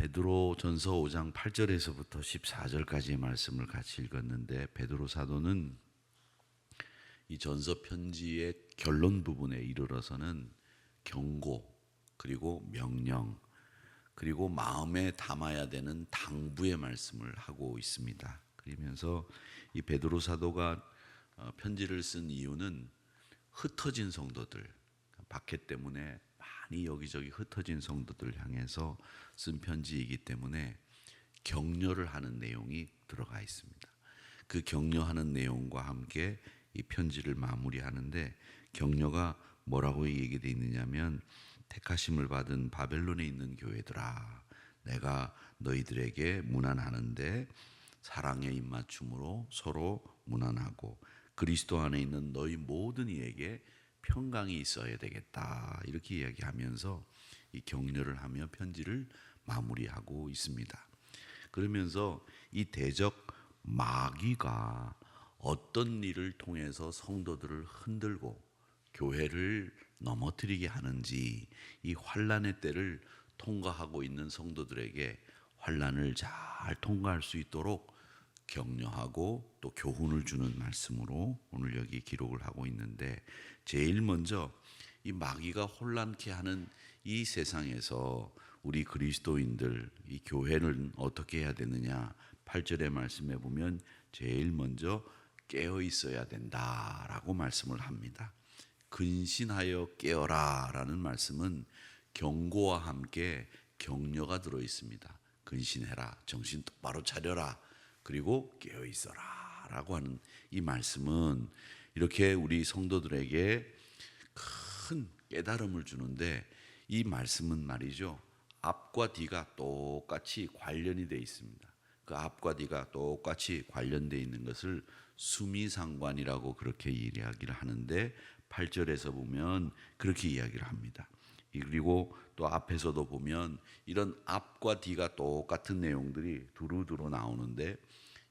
베드로전서 5장 8절에서부터 14절까지의 말씀을 같이 읽었는데, 베드로 사도는 이 전서 편지의 결론 부분에 이르러서는 경고, 그리고 명령, 그리고 마음에 담아야 되는 당부의 말씀을 하고 있습니다. 그러면서 이 베드로 사도가 편지를 쓴 이유는 흩어진 성도들, 박해 때문에 많이 여기저기 흩어진 성도들 향해서 쓴 편지이기 때문에 격려를 하는 내용이 들어가 있습니다. 그 격려하는 내용과 함께 이 편지를 마무리하는데, 격려가 뭐라고 얘기되어 있느냐면, 택하심을 받은 바벨론에 있는 교회들아, 내가 너희들에게 문안하는데 사랑의 입맞춤으로 서로 문안하고 그리스도 안에 있는 너희 모든 이에게 평강이 있어야 되겠다, 이렇게 이야기하면서 이 격려를 하며 편지를 마무리하고 있습니다. 그러면서 이 대적 마귀가 어떤 일을 통해서 성도들을 흔들고 교회를 넘어뜨리게 하는지, 이 환난의 때를 통과하고 있는 성도들에게 환난을 잘 통과할 수 있도록 격려하고 또 교훈을 주는 말씀으로 오늘 여기 기록을 하고 있는데, 제일 먼저 이 마귀가 혼란케 하는 이 세상에서 우리 그리스도인들, 이 교회는 어떻게 해야 되느냐, 8절의 말씀에 보면 제일 먼저 깨어 있어야 된다라고 말씀을 합니다. 근신하여 깨어라 라는 말씀은 경고와 함께 격려가 들어 있습니다. 근신해라, 정신 똑바로 차려라, 그리고 깨어 있어라 라고 하는 이 말씀은 이렇게 우리 성도들에게 큰 깨달음을 주는데, 이 말씀은 말이죠, 앞과 뒤가 똑같이 관련이 되어 있습니다. 그 앞과 뒤가 똑같이 관련되어 있는 것을 수미상관이라고 그렇게 이야기를 하는데, 8절에서 보면 그렇게 이야기를 합니다. 그리고 또 앞에서도 보면 이런 앞과 뒤가 똑같은 내용들이 두루두루 나오는데,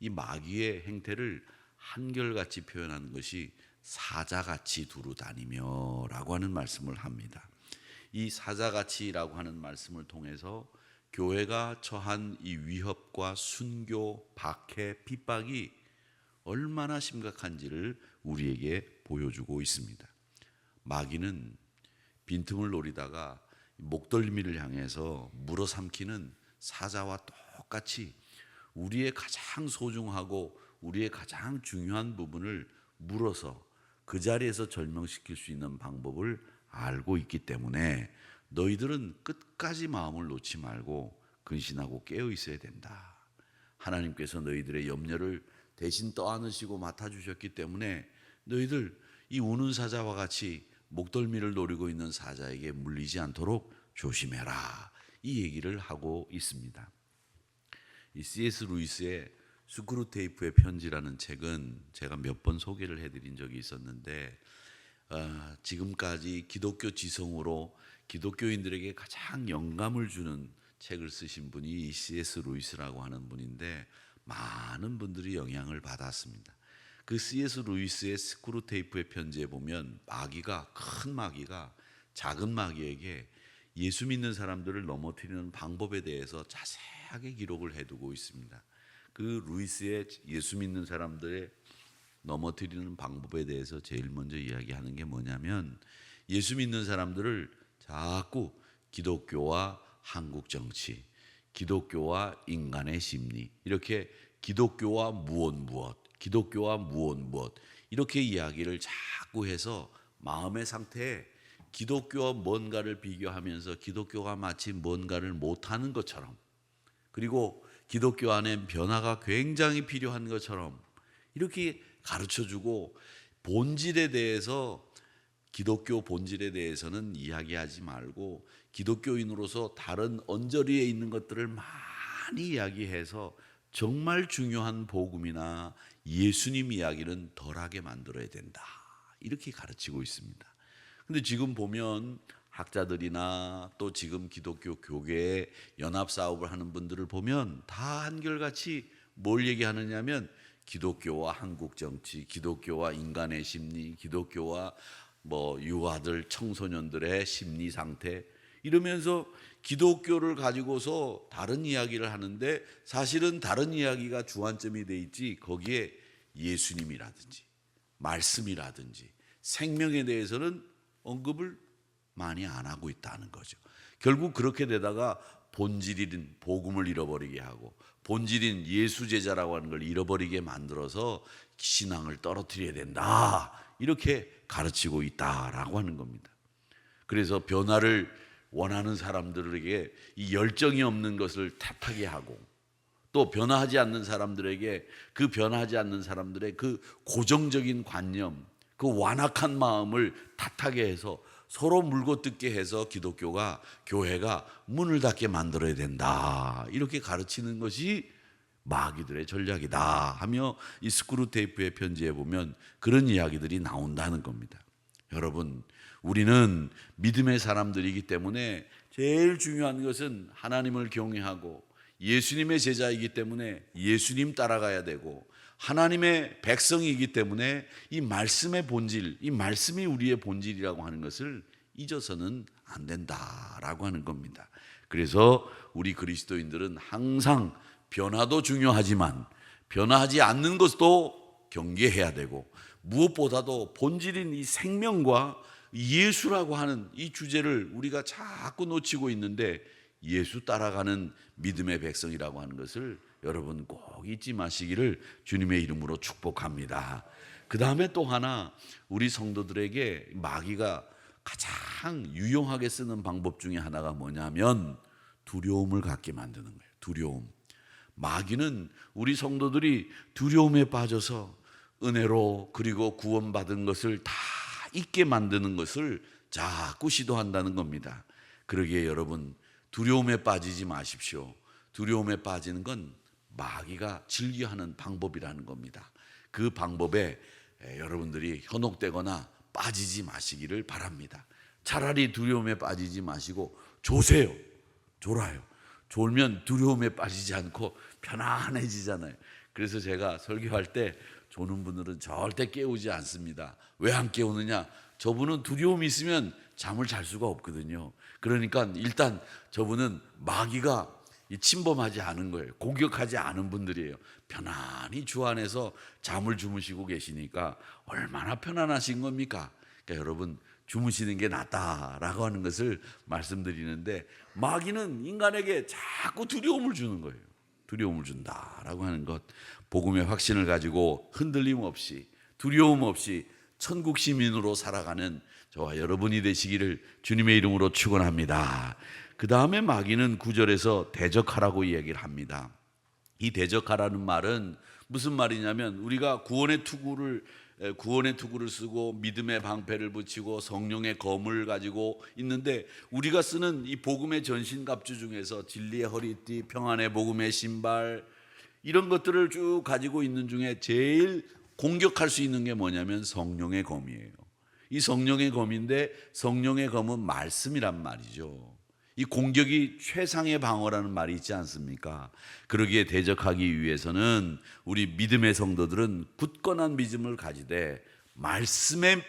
이 마귀의 행태를 한결같이 표현하는 것이 사자같이 두루 다니며 라고 하는 말씀을 합니다. 이 사자같이라고 하는 말씀을 통해서 교회가 처한 이 위협과 순교, 박해, 핍박이 얼마나 심각한지를 우리에게 보여주고 있습니다. 마귀는 빈틈을 노리다가 목덜미를 향해서 물어삼키는 사자와 똑같이 우리의 가장 소중하고 우리의 가장 중요한 부분을 물어서 그 자리에서 절명시킬 수 있는 방법을 알고 있기 때문에 너희들은 끝까지 마음을 놓지 말고 근신하고 깨어 있어야 된다. 하나님께서 너희들의 염려를 대신 떠안으시고 맡아주셨기 때문에 너희들 이 우는 사자와 같이 목덜미를 노리고 있는 사자에게 물리지 않도록 조심해라, 이 얘기를 하고 있습니다. 이 C.S. 루이스의 스크루테이프의 편지라는 책은 제가 몇 번 소개를 해드린 적이 있었는데, 지금까지 기독교 지성으로 기독교인들에게 가장 영감을 주는 책을 쓰신 분이 이 C.S. 루이스라고 하는 분인데, 많은 분들이 영향을 받았습니다. 그 C.S. 루이스의 스크루테이프의 편지에 보면 큰 마귀가 작은 마귀에게 예수 믿는 사람들을 넘어뜨리는 방법에 대해서 자세하게 기록을 해두고 있습니다. 그 루이스의 예수 믿는 사람들의 넘어뜨리는 방법에 대해서 제일 먼저 이야기하는 게 뭐냐면, 예수 믿는 사람들을 자꾸 기독교와 한국 정치, 기독교와 인간의 심리, 이렇게 기독교와 무엇, 기독교와 무엇 이렇게 이야기를 자꾸 해서 마음의 상태에 기독교와 뭔가를 비교하면서 기독교가 마치 뭔가를 못하는 것처럼, 그리고 기독교 안에 변화가 굉장히 필요한 것처럼 이렇게 가르쳐주고, 본질에 대해서, 기독교 본질에 대해서는 이야기하지 말고 기독교인으로서 다른 언저리에 있는 것들을 많이 이야기해서 정말 중요한 복음이나 예수님 이야기는 덜하게 만들어야 된다, 이렇게 가르치고 있습니다. 근데 지금 보면 학자들이나 또 지금 기독교 교계에 연합 사업을 하는 분들을 보면 다 한결같이 뭘 얘기하느냐면, 기독교와 한국 정치, 기독교와 인간의 심리, 기독교와 유아들, 청소년들의 심리 상태, 이러면서 기독교를 가지고서 다른 이야기를 하는데 사실은 다른 이야기가 주안점이 돼 있지 거기에 예수님이라든지 말씀이라든지 생명에 대해서는 언급을 많이 안 하고 있다는 거죠. 결국 그렇게 되다가 본질인 복음을 잃어버리게 하고 본질인 예수 제자라고 하는 걸 잃어버리게 만들어서 신앙을 떨어뜨려야 된다, 이렇게 가르치고 있다라고 하는 겁니다. 그래서 변화를 원하는 사람들에게 이 열정이 없는 것을 탓하게 하고, 또 변화하지 않는 사람들에게 그 변화하지 않는 사람들의 그 고정적인 관념, 그 완악한 마음을 탓하게 해서 서로 물고 뜯게 해서 기독교가, 교회가 문을 닫게 만들어야 된다, 이렇게 가르치는 것이 마귀들의 전략이다 하며 이 스크루테이프의 편지에 보면 그런 이야기들이 나온다는 겁니다. 여러분, 우리는 믿음의 사람들이기 때문에 제일 중요한 것은 하나님을 경외하고 예수님의 제자이기 때문에 예수님 따라가야 되고, 하나님의 백성이기 때문에 이 말씀의 본질, 이 말씀이 우리의 본질이라고 하는 것을 잊어서는 안 된다라고 하는 겁니다. 그래서 우리 그리스도인들은 항상 변화도 중요하지만 변화하지 않는 것도 경계해야 되고, 무엇보다도 본질인 이 생명과 예수라고 하는 이 주제를 우리가 자꾸 놓치고 있는데, 예수 따라가는 믿음의 백성이라고 하는 것을 여러분 꼭 잊지 마시기를 주님의 이름으로 축복합니다. 그 다음에 또 하나, 우리 성도들에게 마귀가 가장 유용하게 쓰는 방법 중에 하나가 뭐냐면 두려움을 갖게 만드는 거예요. 두려움. 마귀는 우리 성도들이 두려움에 빠져서 은혜로 그리고 구원받은 것을 다 잊게 만드는 것을 자꾸 시도한다는 겁니다. 그러기에 여러분, 두려움에 빠지지 마십시오. 두려움에 빠지는 건 마귀가 즐겨하는 방법이라는 겁니다. 그 방법에 여러분들이 현혹되거나 빠지지 마시기를 바랍니다. 차라리 두려움에 빠지지 마시고 조세요. 졸아요. 졸면 두려움에 빠지지 않고 편안해지잖아요. 그래서 제가 설교할 때 조는 분들은 절대 깨우지 않습니다. 왜 안 깨우느냐? 저분은 두려움이 있으면 잠을 잘 수가 없거든요. 그러니까 일단 저분은 마귀가 침범하지 않은 거예요. 공격하지 않은 분들이에요. 편안히 주 안에서 잠을 주무시고 계시니까 얼마나 편안하신 겁니까? 그러니까 여러분, 주무시는 게 낫다라고 하는 것을 말씀드리는데, 마귀는 인간에게 자꾸 두려움을 주는 거예요. 두려움을 준다라고 하는 것, 복음의 확신을 가지고 흔들림 없이 두려움 없이 천국 시민으로 살아가는 저와 여러분이 되시기를 주님의 이름으로 축원합니다. 그 다음에 마귀는 9절에서 대적하라고 이야기를 합니다. 이 대적하라는 말은 무슨 말이냐면, 우리가 구원의 투구를 쓰고 믿음의 방패를 붙이고 성령의 검을 가지고 있는데, 우리가 쓰는 이 복음의 전신갑주 중에서 진리의 허리띠, 평안의 복음의 신발, 이런 것들을 쭉 가지고 있는 중에 제일 공격할 수 있는 게 뭐냐면 성령의 검이에요. 이 성령의 검인데, 성령의 검은 말씀이란 말이죠. 이 공격이 최상의 방어라는 말이 있지 않습니까? 그러기에 대적하기 위해서는 우리 믿음의 성도들은 굳건한 믿음을 가지되 말씀의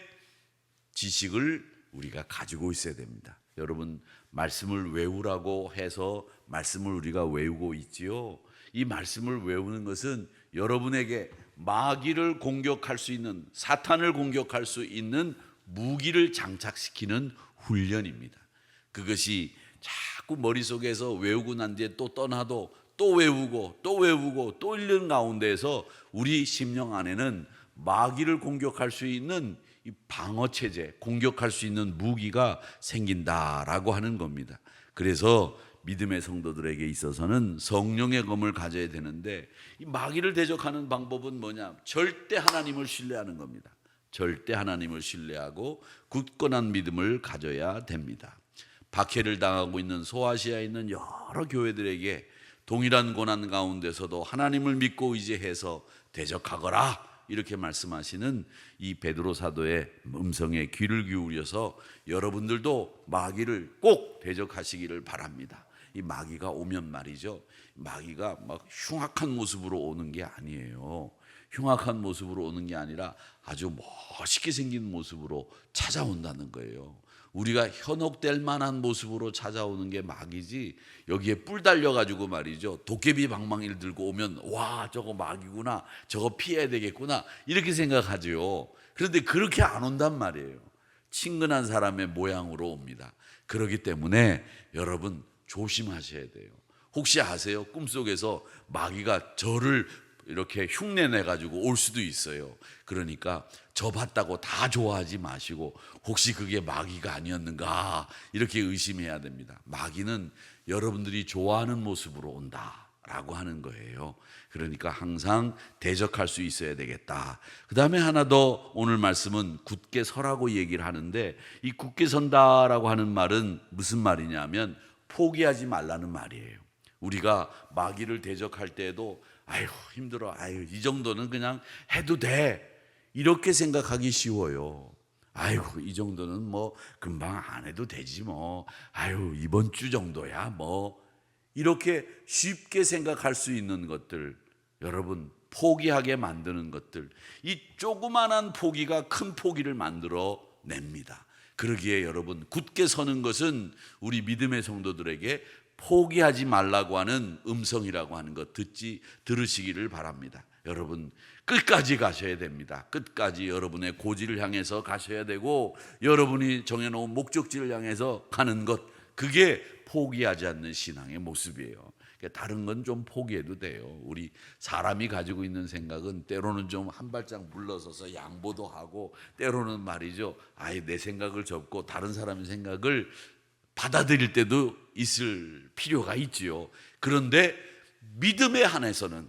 지식을 우리가 가지고 있어야 됩니다. 여러분, 말씀을 외우라고 해서 말씀을 우리가 외우고 있지요. 이 말씀을 외우는 것은 여러분에게 마귀를 공격할 수 있는, 사탄을 공격할 수 있는 무기를 장착시키는 훈련입니다. 그것이 자꾸 머릿속에서 외우고 난 뒤에 또 떠나도 또 외우고 또 외우고 또 읽는 가운데에서 우리 심령 안에는 마귀를 공격할 수 있는 이 방어체제, 공격할 수 있는 무기가 생긴다라고 하는 겁니다. 그래서 믿음의 성도들에게 있어서는 성령의 검을 가져야 되는데, 이 마귀를 대적하는 방법은 뭐냐? 절대 하나님을 신뢰하는 겁니다. 절대 하나님을 신뢰하고 굳건한 믿음을 가져야 됩니다. 박해를 당하고 있는 소아시아에 있는 여러 교회들에게 동일한 고난 가운데서도 하나님을 믿고 의지해서 대적하거라, 이렇게 말씀하시는 이 베드로 사도의 음성에 귀를 기울여서 여러분들도 마귀를 꼭 대적하시기를 바랍니다. 이 마귀가 오면 말이죠, 마귀가 막 흉악한 모습으로 오는 게 아니에요. 흉악한 모습으로 오는 게 아니라 아주 멋있게 생긴 모습으로 찾아온다는 거예요. 우리가 현혹될 만한 모습으로 찾아오는 게 마귀지, 여기에 뿔 달려가지고 말이죠, 도깨비 방망이를 들고 오면 와 저거 마귀구나, 저거 피해야 되겠구나 이렇게 생각하죠. 그런데 그렇게 안 온단 말이에요. 친근한 사람의 모양으로 옵니다. 그렇기 때문에 여러분 조심하셔야 돼요. 혹시 아세요? 꿈속에서 마귀가 저를 이렇게 흉내내 가지고 올 수도 있어요. 그러니까 저 봤다고 다 좋아하지 마시고 혹시 그게 마귀가 아니었는가 이렇게 의심해야 됩니다. 마귀는 여러분들이 좋아하는 모습으로 온다라고 하는 거예요. 그러니까 항상 대적할 수 있어야 되겠다. 그 다음에 하나 더, 오늘 말씀은 굳게 서라고 얘기를 하는데, 이 굳게 선다라고 하는 말은 무슨 말이냐면 포기하지 말라는 말이에요. 우리가 마귀를 대적할 때에도 아유 힘들어, 아유 이 정도는 그냥 해도 돼 이렇게 생각하기 쉬워요. 아이고 이 정도는 뭐 금방 안 해도 되지 뭐, 아유 이번 주 정도야 뭐, 이렇게 쉽게 생각할 수 있는 것들, 여러분 포기하게 만드는 것들, 이 조그만한 포기가 큰 포기를 만들어 냅니다. 그러기에 여러분 굳게 서는 것은 우리 믿음의 성도들에게 포기하지 말라고 하는 음성이라고 하는 것 들으시기를 바랍니다. 여러분 끝까지 가셔야 됩니다. 끝까지 여러분의 고지를 향해서 가셔야 되고, 여러분이 정해놓은 목적지를 향해서 가는 것, 그게 포기하지 않는 신앙의 모습이에요. 다른 건 좀 포기해도 돼요. 우리 사람이 가지고 있는 생각은 때로는 좀 한 발짝 물러서서 양보도 하고, 때로는 말이죠, 아예 내 생각을 접고 다른 사람의 생각을 받아들일 때도 있을 필요가 있지요. 그런데 믿음에 한해서는,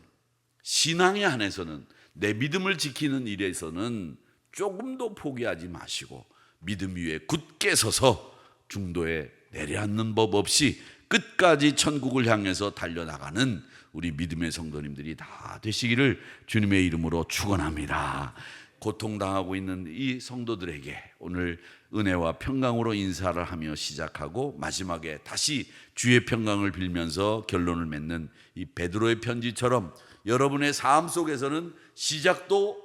신앙에 한해서는, 내 믿음을 지키는 일에서는 조금도 포기하지 마시고 믿음 위에 굳게 서서 중도에 내려앉는 법 없이 끝까지 천국을 향해서 달려나가는 우리 믿음의 성도님들이 다 되시기를 주님의 이름으로 축원합니다. 고통당하고 있는 이 성도들에게 오늘 은혜와 평강으로 인사를 하며 시작하고, 마지막에 다시 주의 평강을 빌면서 결론을 맺는 이 베드로의 편지처럼 여러분의 삶 속에서는 시작도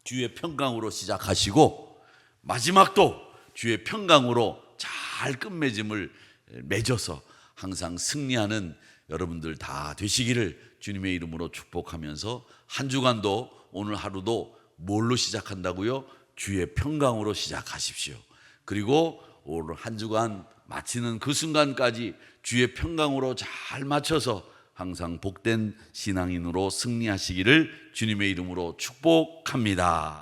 주의 평강으로 시작하시고 마지막도 주의 평강으로 잘 끝맺음을 맺어서 항상 승리하는 여러분들 다 되시기를 주님의 이름으로 축복하면서, 한 주간도 오늘 하루도 뭘로 시작한다고요? 주의 평강으로 시작하십시오. 그리고 오늘 한 주간 마치는 그 순간까지 주의 평강으로 잘 맞춰서 항상 복된 신앙인으로 승리하시기를 주님의 이름으로 축복합니다.